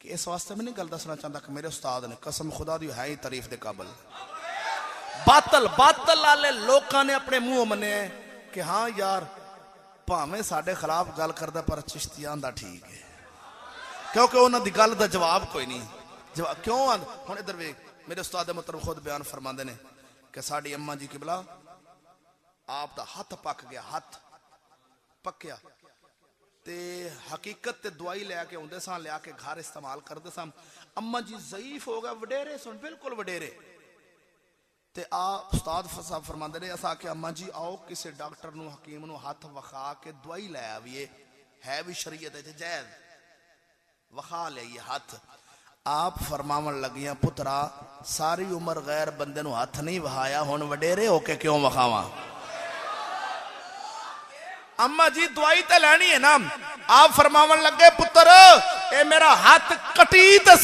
कि इस वास्ते मैं नहीं गल दसना चाहता कि मेरे उस्ताद ने कसम खुदा दी है ही तारीफ दे काबल। बातल बातल वाले लोगों ने अपने मुंह मने कि हाँ यार भावें साडे खिलाफ गल करदा पर चिश्तियां दा ठीक है, क्योंकि उन्होंने गल का जवाब कोई नहीं। जवाब क्यों हुण इधर वेख, मेरे उस्ताद मुहतरम खुद बयान फरमाते ने कि साडी अम्मा जी किबला आप दा हथ पक गया, हथ पक्या ते हकीकत ते दवाई लैके आउंदे सा, लिया के घर इस्तेमाल करते सन। अम्मा जी ज़ईफ हो गए, वडेरे सुन बिल्कुल वडेरे। ते आ उस्ताद साहब फरमाते ने असा कि अम्मा जी आओ किसी डॉक्टर नू हकीम नू हथ वखा के दवाई लै आवीए, है भी शरीयत जायज़, वखा लिया हथ। आप फरमावन लगियां पुत्रा सारी उम्र गैर बंदे नू हथ नहीं वहाया, हुण वडेरे होके क्यों वखावा। अम्मा जी दवाई तो लैनी है ना। आप फरमावन लगे पुत्र ए मेरा हाथ कटी तो